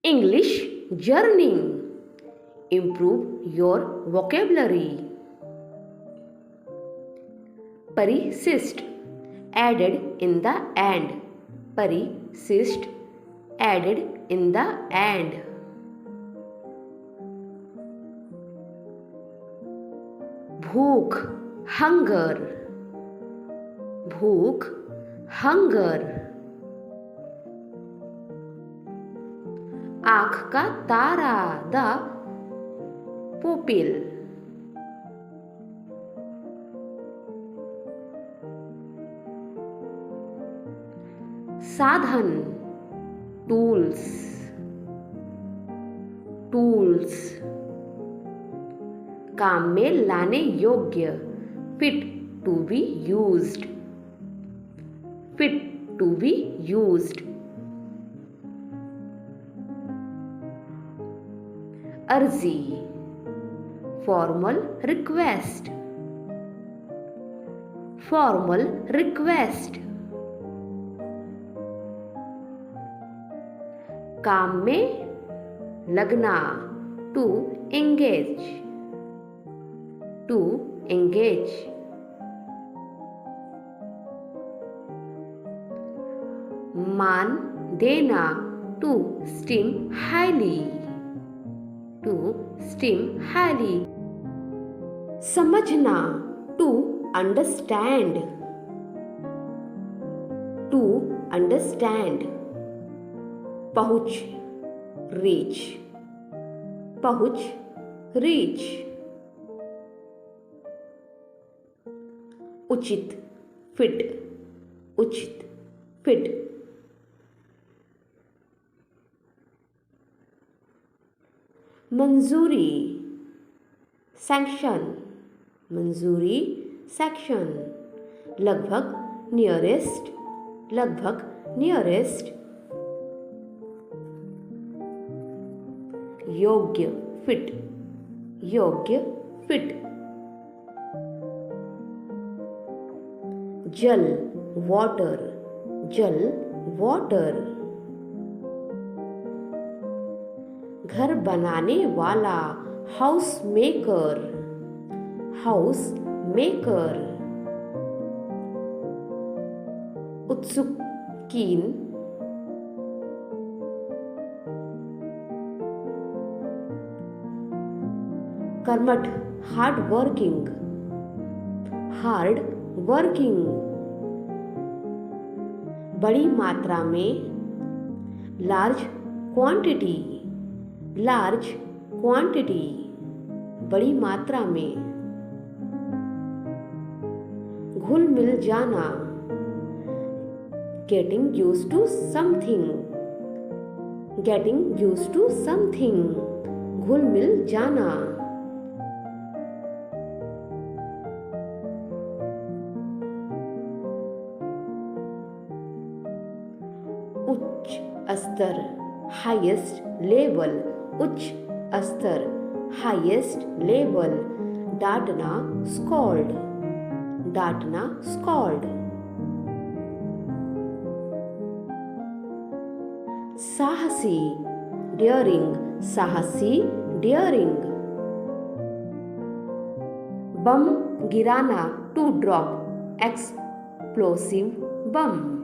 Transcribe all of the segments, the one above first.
English journey. Improve your vocabulary. Persist. Added in the end. Persist. Added in the end. भूख, hunger. भूख, hunger. आँख का तारा, the pupil. साधन, tools. tools. काम में लाने योग्य, fit to be used. fit to be used. अर्जी, formal request. formal request. काम में लगना, to engage. to engage. मान देना, to esteem highly. to esteem highly. समझना, to understand. to understand. पहुँच, reach. पहुँच, reach. उचित, fit. उचित, fit. मंजूरी, sanction. मंजूरी, sanction. लगभग, nearest. लगभग, nearest. योग्य, fit. योग्य, fit. जल, water. जल, water. घर बनाने वाला, हाउस मेकर. House maker. उत्सुक, कीन. कर्मठ, हार्ड वर्किंग. Hard working. बड़ी मात्रा में, लार्ज क्वांटिटी. Large quantity. बड़ी मात्रा में. घुल मिल जाना, getting used to something. Getting used to something. घुल मिल जाना. उच्च स्तर, हाईएस्ट लेवल. उच्च स्तर, हाईएस्ट लेवल. डांटना, स्कॉल्ड. डांटना, स्कॉल्ड. साहसी, डेयरिंग. साहसी, डेयरिंग. बम गिराना, to drop explosive bomb.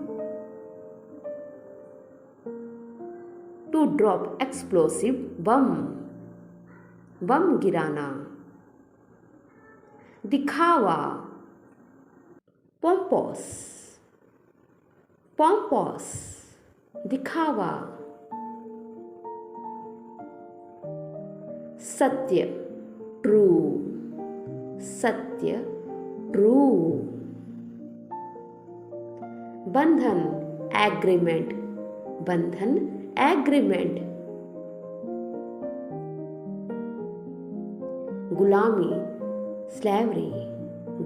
To drop explosive bomb. Bomb गिराना. दिखावा, पोम्पोस. पोम्पोस. दिखावा. सत्य, ट्रू. सत्य, ट्रू. बंधन, एग्रीमेंट. बंधन, एग्रीमेंट. गुलामी, स्लेवरी.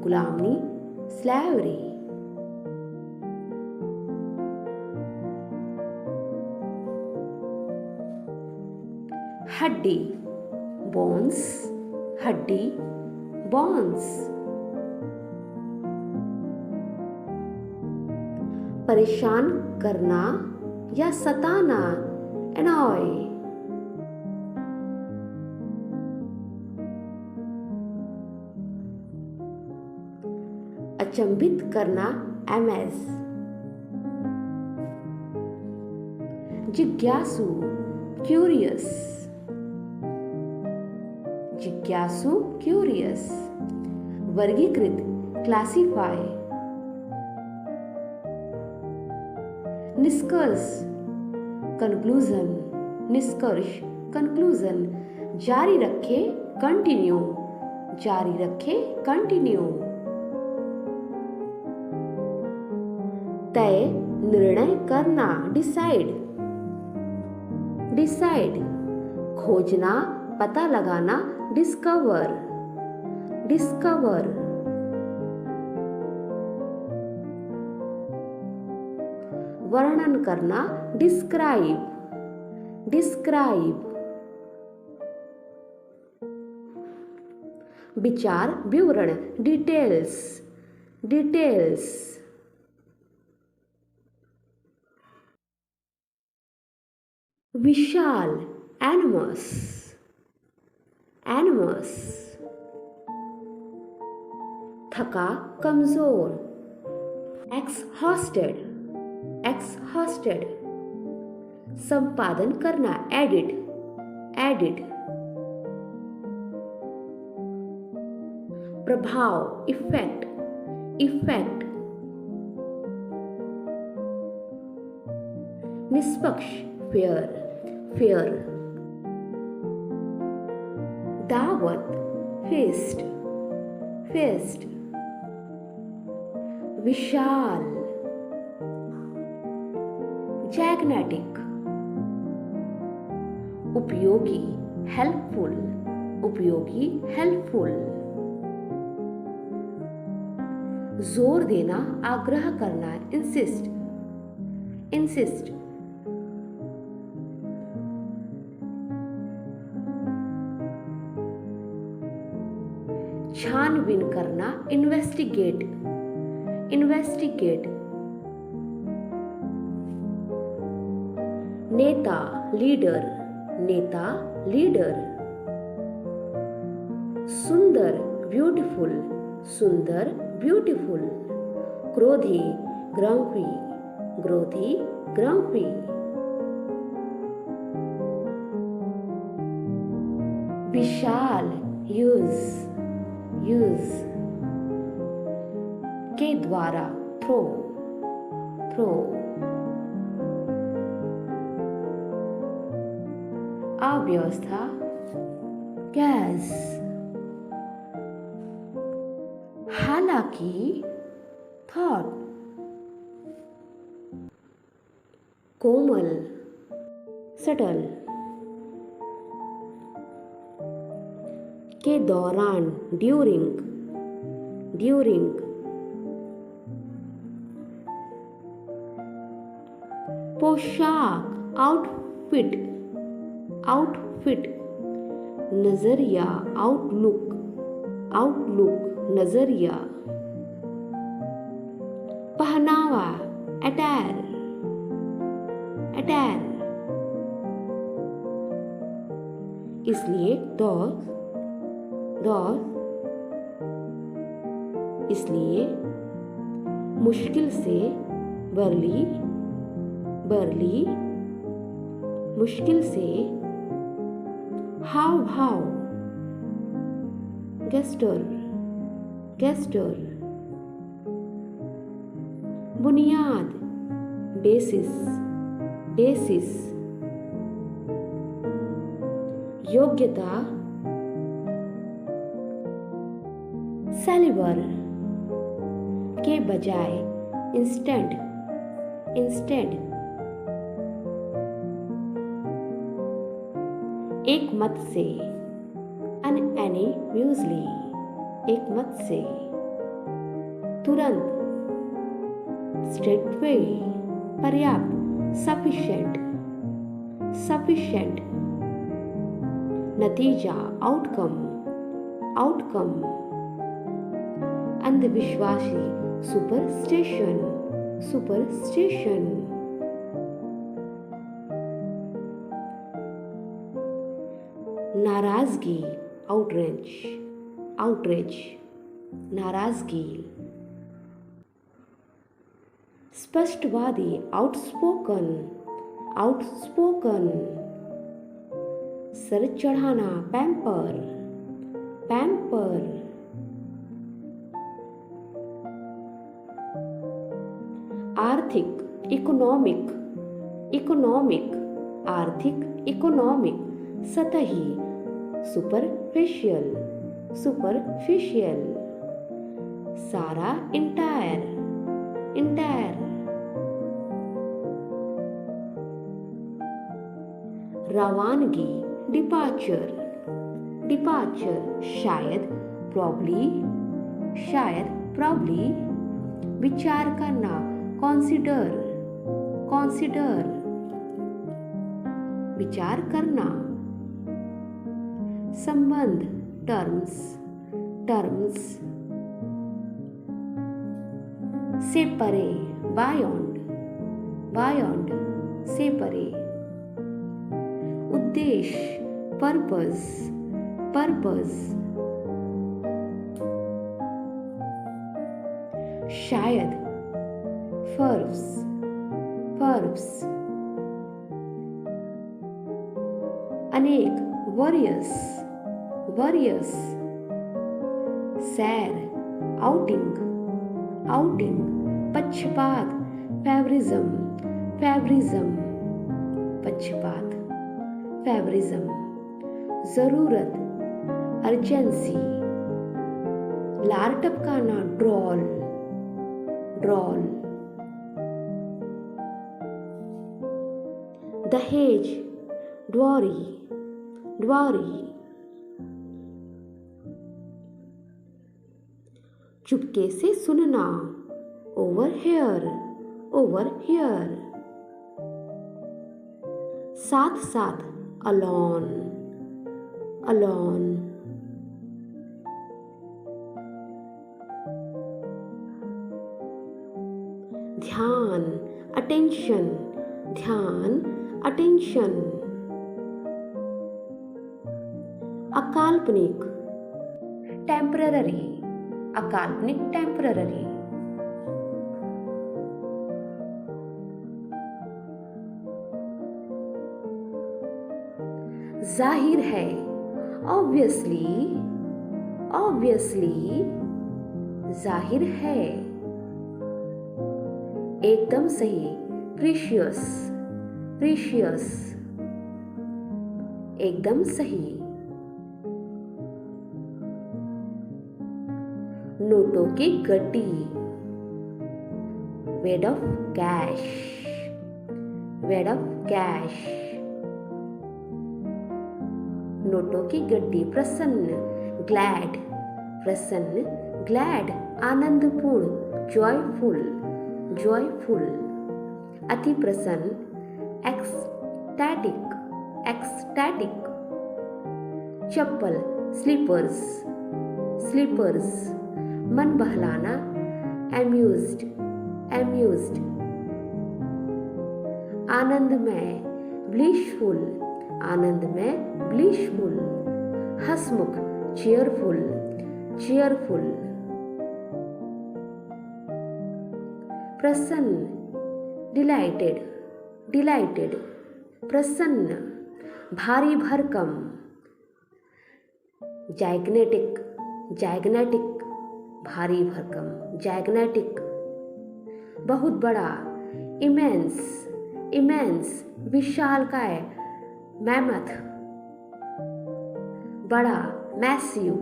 गुलामी, स्लेवरी. हड्डी, बोन्स. हड्डी, बोन्स. परेशान करना या सताना, annoy. अचंभित करना, अमेज। जिज्ञासु, क्यूरियस, जिज्ञासु, क्यूरियस। वर्गीकृत, क्लासिफाई। निष्कर्ष, कंक्लूजन, निष्कर्ष, कंक्लूजन। जारी रखे, कंटिन्यू, जारी रखे, कंटिन्यू। तय, निर्णय करना, डिसाइड, डिसाइड। खोजना, पता लगाना, डिस्कवर, डिस्कवर। वर्णन करना, डिस्क्राइब, डिस्क्राइब। विचार, विवरण, डिटेल्स, डिटेल्स। विशाल, एनमस, एनमस। थका, कमजोर, एक्सहॉस्टेड, एक्सहॉस्टेड। संपादन करना, एडिट, एडिट। प्रभाव, इफेक्ट, इफेक्ट। निष्पक्ष, फेयर, फेयर। दावत, फेस्ट, फेस्ट। विशाल, जैग्नेटिक। उपयोगी, हेल्पफुल, उपयोगी, हेल्पफुल। जोर देना, आग्रह करना, इंसिस्ट, इंसिस्ट। छानबीन करना, इन्वेस्टिगेट, इन्वेस्टिगेट। नेता, लीडर, नेता, लीडर। सुंदर, ब्यूटीफुल, सुंदर, ब्यूटीफुल। क्रोधी, ग्रम्फी, क्रोधी, ग्रम्फी। विशाल, यूज, यूज। के द्वारा, थ्रो, थ्रो। अव्यवस्था, गैस। हालांकि, थॉट। कोमल, सटल। के दौरान, ड्यूरिंग, ड्यूरिंग। पोशाक, आउटफिट, आउटफिट। नजरिया, आउटलुक, आउटलुक, नजरिया। पहनावा, अटायर, अटायर। इसलिए दौर, दौर। इसलिए मुश्किल से, बरली, बरली। मुश्किल से, हाव भाव, गेस्टर, गेस्टर। बुनियाद, बेसिस, बेसिस। योग्यता, सेलिबर। के बजाय, इंस्टेंट, इंस्टेंट। एक मत से, अनएनिम्यूजली, एक मत से। तुरंत, स्ट्रेटवे, पर्याप्त, सफिशिएंट, सफिशिएंट। नतीजा, आउटकम, आउटकम। अंधविश्वासी, सुपरस्टिशन, सुपरस्टिशन। नाराजगी, आउटरेज, आउटरेज। नाराजगी। स्पष्टवादी, आउटस्पोकन, आउटस्पोकन। सर चढ़ाना, पैम्पर, पैम्पर। आर्थिक, इकोनॉमिक, इकोनॉमिक, आर्थिक, इकोनॉमिक। सतही, सुपरफिशियल, सुपरफिशियल। सारा, इंटायर, इंटायर। रवानगी, डिपार्चर, डिपार्चर। शायद, प्रॉब्ली, शायद, प्रॉब्ली। विचार करना, कॉन्सिडर, कॉन्सिडर। विचार करना। संबंध, टर्म्स, टर्म्स। से परे, बायोंड, बायोंड, से परे। उद्देश्य, पर्पस, पर्पस। शायद, फर्ब्स, फर्ब्स। अनेक, वरियस, वरियस। सैर, आउटिंग, आउटिंग। पक्षपात, फेवरिज्म, फेवरिज्म। पक्षपात, फेवरिज्म। जरूरत, अर्जेंसी। लार टपकाना, ड्रॉल, ड्रॉल। दहेज, ड्वारी, ड्वारी। चुपके से सुनना, ओवर हेयर, ओवर हेयर। साथ साथ, अलोन, अलोन। ध्यान, अटेंशन, ध्यान, अटेंशन। अकाल्पनिक, टेम्पररी, अकाल्पनिक, टेम्पररी। जाहिर है, ऑब्वियसली, ऑब्वियसली। जाहिर है। एकदम सही, प्रीशियस, प्रीशियस। एकदम सही। नोटों की गड्डी, wad of cash, wad of cash. नोटों की गड्डी, प्रसन्न, ग्लैड, प्रसन्न, ग्लैड। आनंदपूर्ण, joyful, joyful. अति प्रसन्न, एक्सटैटिक, एक्सटैटिक। चप्पल, स्लीपर्स, स्लीपर्स। मन बहलाना, एम्यूज्ड, एम्यूज्ड। आनंदमय, ब्लिशफुल, आनंदमय, ब्लिशफुल। हंसमुख, चेयरफुल, चेयरफुल। प्रसन्न, डिलाइटेड, डिलाइटेड। प्रसन्न। भारी भरकम, जैग्नेटिक, जैग्नेटिक। भारी भरकम, जैग्नेटिक। बहुत बड़ा, इमेंस, इमेंस। विशालकाय, मैमथ। बड़ा, मैसिव,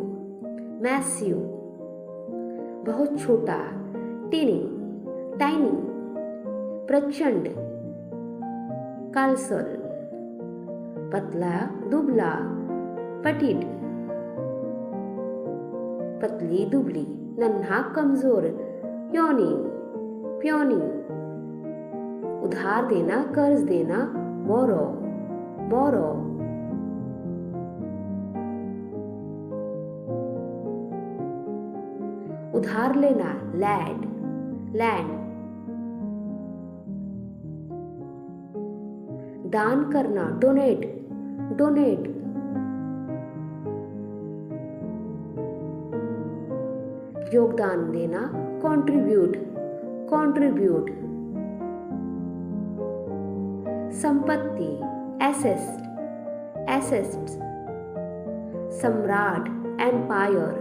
मैसिव। बहुत छोटा, टीनी, टाइनी। प्रचंड, कालसल। पतला, दुबला, पटिड। पतली, दुबली। नन्हा, कमजोर, प्योनी, प्योनी। उधार देना, कर्ज देना, बोरो, बोरो। उधार लेना, लैंड, लैंड। दान करना, डोनेट, डोनेट। योगदान देना, कंट्रीब्यूट, कंट्रीब्यूट। संपत्ति, एसेट्स, सम्राट, एम्पायर,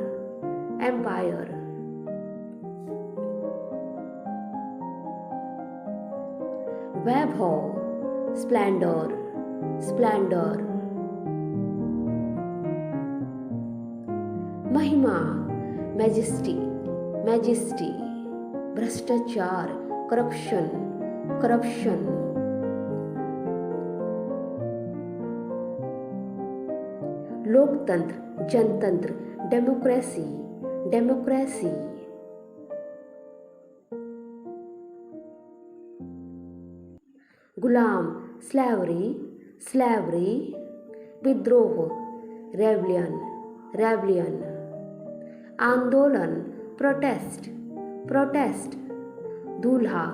वैभव, स्प्लेंडर, महिमा, मैजेस्टी, भ्रष्टाचार, करप्शन, लोकतंत्र, जनतंत्र, डेमोक्रेसी, गुलाम, स्लेवरी, विद्रोह, रेवलियन, आंदोलन, प्रोटेस्ट, दूल्हा,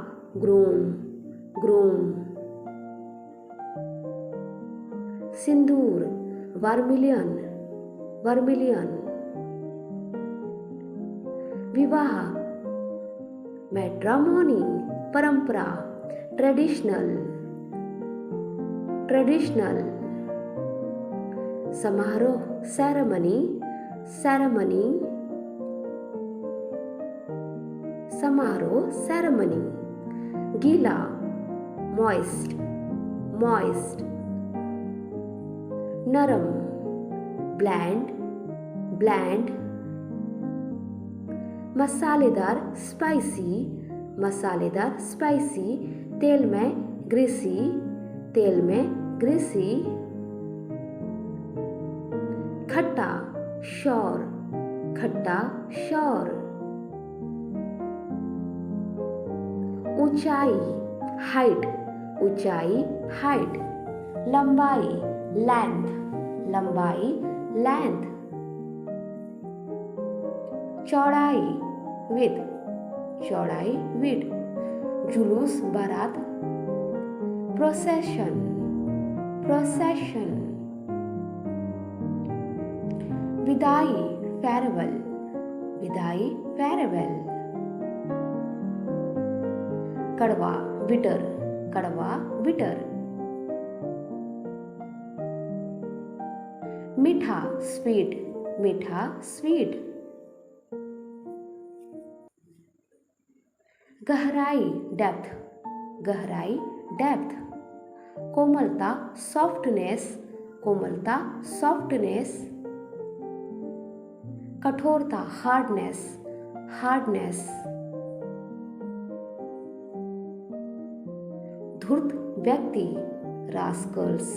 ग्रूम, सिंदूर, वर्मिलियन, विवाह, मैट्रिमोनी, परंपरा, ट्रेडिशनल, समारोह, सेरेमनी, गीला, मॉइस्ट, नरम, ब्लैंड, मसालेदार, स्पाइसी, तेल में ग्रीसी, खट्टा, श्योर, ऊंचाई, हाइट, लंबाई, लेंथ, चौड़ाई, विड्थ, जुलूस, बारात, प्रोसेशन, विदाई, फेयरवेल, कड़वा, बिटर, मीठा, स्वीट, गहराई, डेप्थ, कोमलता, सॉफ्टनेस, कठोरता, हार्डनेस, धूर्त व्यक्ति, रास्कल्स,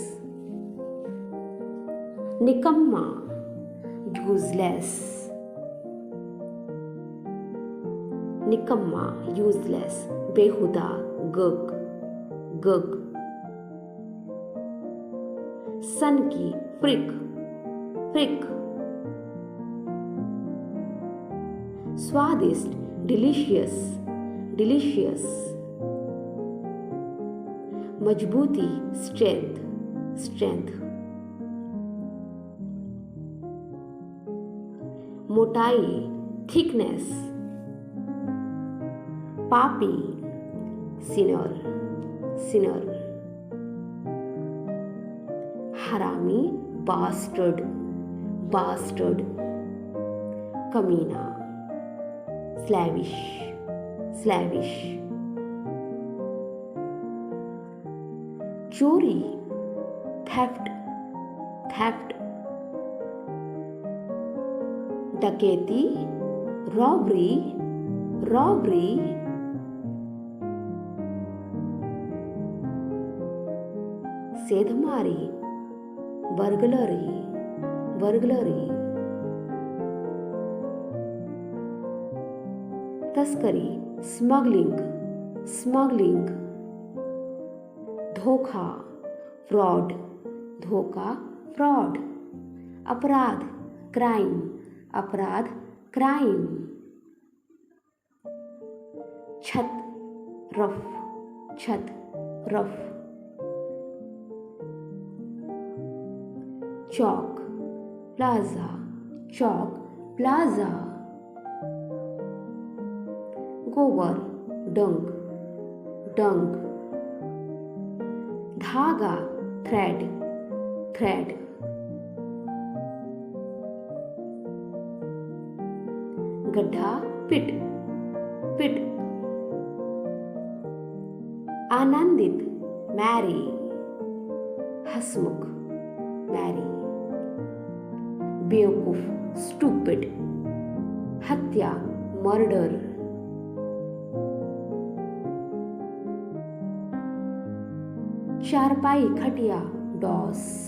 निकम्मा, यूजलेस, बेहुदा, गग, सन की, फ्रिक, स्वादिष्ट, डिलीशियस, मजबूती, स्ट्रेंथ, मोटाई, थिकनेस, पापी, सिनर, हरामी, बास्टर्ड, कमीना, स्लैविश, चोरी, थेफ्ट, डकैती, रॉबरी, सेधमारी, बर्गलरी, तस्करी, स्मगलिंग, धोखा, फ्रॉड, अपराध, क्राइम, छत, रफ, चौक, प्लाजा, गोबर, डंक, धागा, थ्रेड, थ्रेड। गड्ढा, पिट, पिट। आनंदित, मैरी, हसमुख, मैरी। बेवकूफ, स्टूपिड, हत्या, मर्डर। चारपाई, खटिया, डॉस।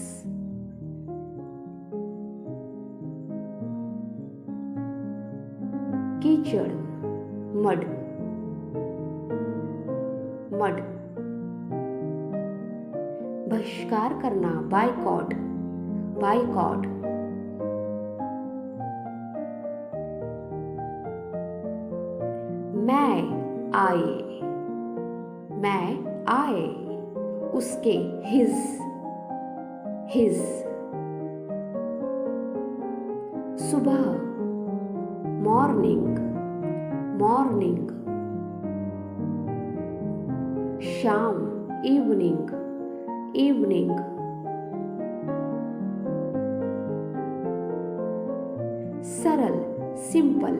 कीचड़, मड, मड। बहिष्कार करना, बायकॉट, बायकॉट। मैं आए, मैं आए, उसके, हिज, हिज। सुबह, मॉर्निंग, मॉर्निंग। शाम, इवनिंग, इवनिंग। सरल, सिंपल,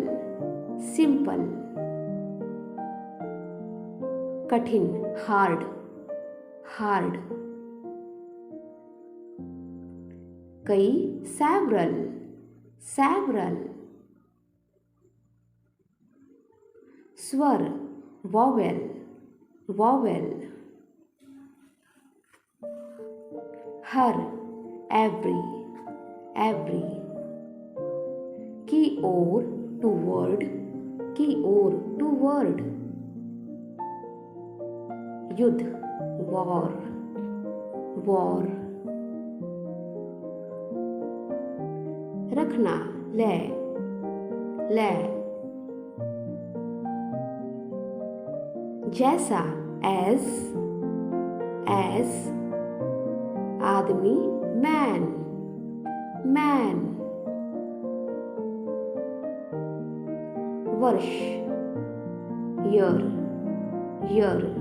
सिंपल। कठिन, हार्ड, हार्ड। कई, सेवरल, सेवरल। स्वर, वॉवेल, वॉवेल। हर, एवरी, एवरी। की ओर, टूवर्ड, की ओर, टूवर्ड। युद्ध, वॉर, वॉर। रखना, ले, ले। जैसा, एज, एज। आदमी, मैन, मैन। वर्ष, ईयर, ईयर।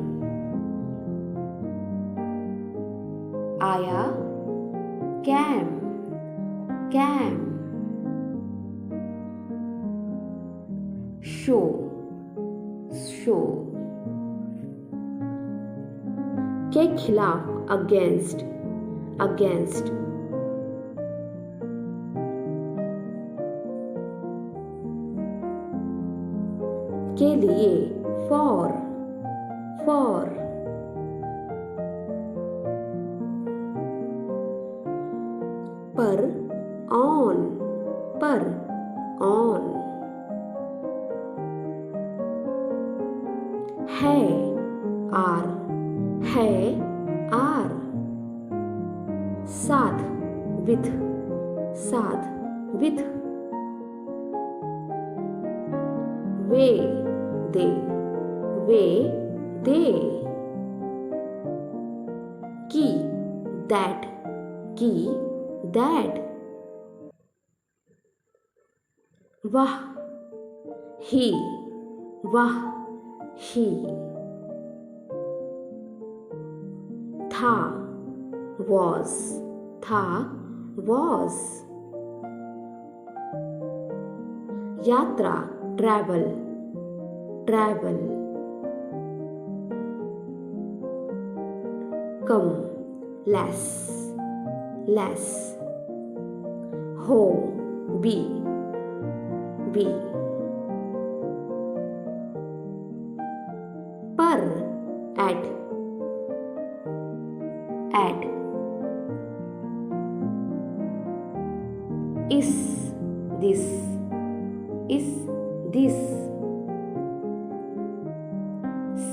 आया, कैम, कैम। Show, show. के खिलाफ, अगेंस्ट, अगेंस्ट। के लिए, फॉर, फॉर। पर, ऑन, पर, ऑन। है, आर, है, आर। साथ, विथ, साथ, विथ। वे, दे, वे, दे। की, दैट, की, दैट। वाह, ही, वाह, ही। था, was, था, was। यात्रा, ट्रैवल, ट्रैवल। कम, लेस, लेस। हो, बी, बी। पर, एट, एट। इस, दिस, इस, दिस।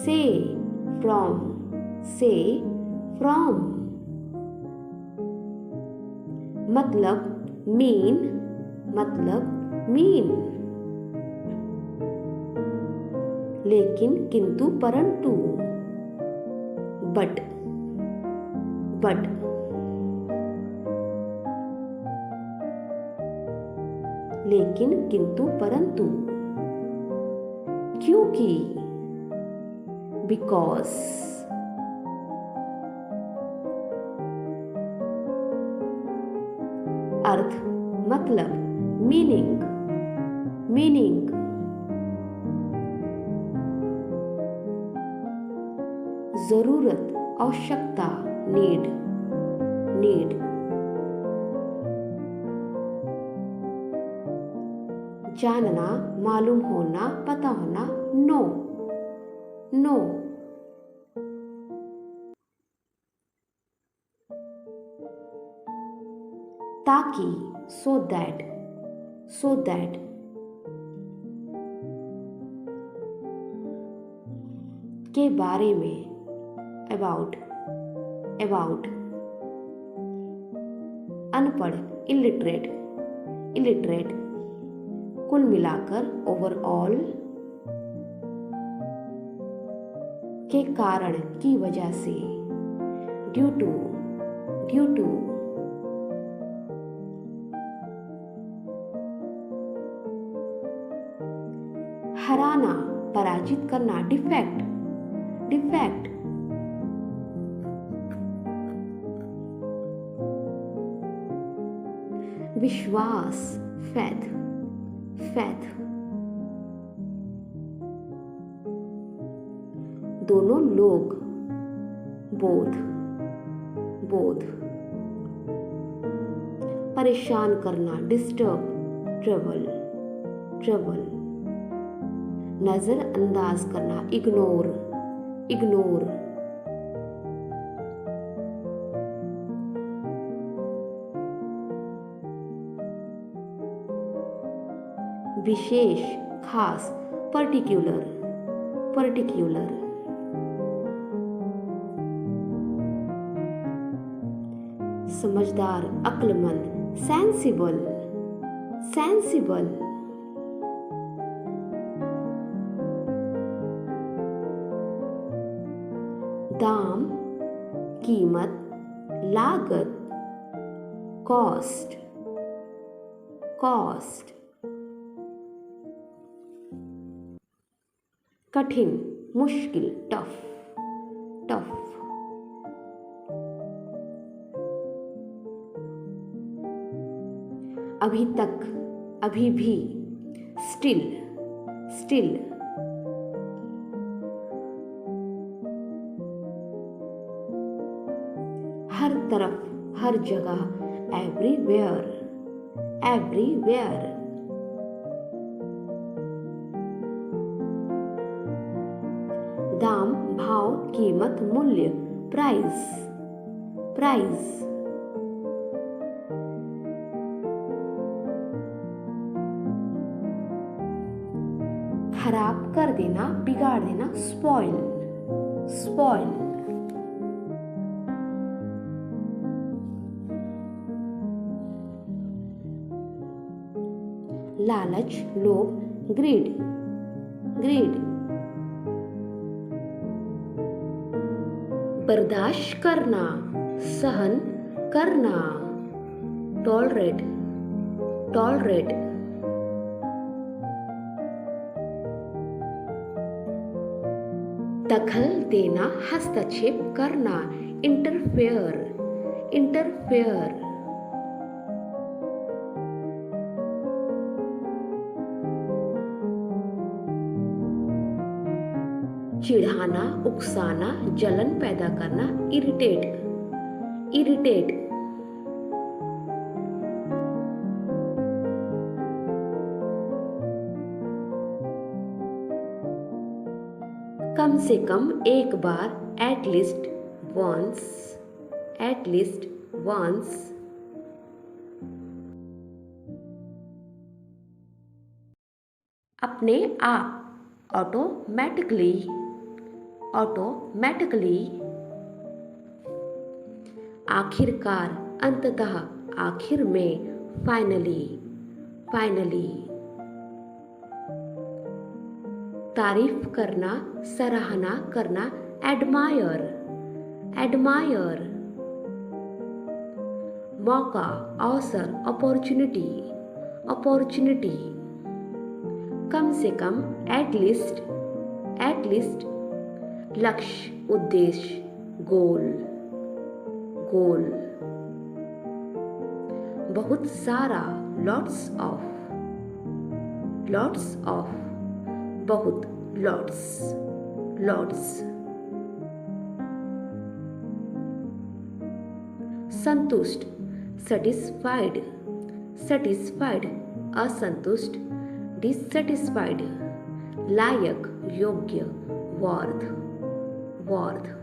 से, फ्रॉम, से, फ्रॉम। मतलब, मीन, मतलब, मीन। लेकिन, किंतु, परंतु। But, but. लेकिन, किंतु, परंतु। क्योंकि, बिकॉज। अर्थ मतलब मीनिंग, मीनिंग। जरूरत आवश्यकता नीड, नीड। जानना मालूम होना पता होना नो, नो। ताकि सो दैट, सो दैट। के बारे में अबाउट, अबाउट। अनपढ़ इलिटरेट, इलिटरेट। कुल मिलाकर ओवरऑल। के कारण की वजह से ड्यू टू, ड्यू टू। हराना पराजित करना डिफेक्ट, डिफेक्ट। विश्वास फैथ, फैथ। दोनों लोग बोध, बोध। परेशान करना डिस्टर्ब ट्रबल, ट्रबल। नजरअंदाज करना इग्नोर, इग्नोर। विशेष खास पर्टिक्यूलर, पर्टिक्यूलर। समझदार अक्लमंद सेंसिबल, सेंसिबल। दाम कीमत लागत कॉस्ट, कॉस्ट। कठिन मुश्किल टफ, टफ। अभी तक अभी भी स्टिल, स्टिल। हर तरफ हर जगह एवरीवेयर, एवरीवेयर। दाम भाव कीमत मूल्य प्राइस, प्राइस। खराब कर देना बिगाड़ देना स्पॉइल, स्पॉइल। लालच लोभ ग्रीड, ग्रीड। बर्दाश्त करना सहन करना टॉलरेट, टॉलरेट। दखल देना हस्तक्षेप करना इंटरफेयर, इंटरफेयर। चिढ़ाना उकसाना जलन पैदा करना इरिटेट, इरिटेट। कम से कम एक बार एटलीस्ट वंस, एटलीस्ट वंस। अपने आप ऑटोमेटिकली, ऑटोमेटिकली। आखिरकार अंततः आखिर में फाइनली, फाइनली। तारीफ करना सराहना करना एडमायर, एडमायर। मौका अवसर अपॉर्चुनिटी, अपॉर्चुनिटी। कम से कम एटलीस्ट, एटलीस्ट। लक्ष्य उद्देश्य गोल, गोल। बहुत सारा, लॉट्स ऑफ, लॉट्स ऑफ, बहुत, लॉट्स, लॉट्स। संतुष्ट, सेटिस्फाइड, सेटिस्फाइड, असंतुष्ट, डिससेटिस्फाइड, लायक, योग्य, वर्थ, वर्थ।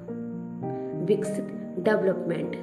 विकसित, डेवलपमेंट,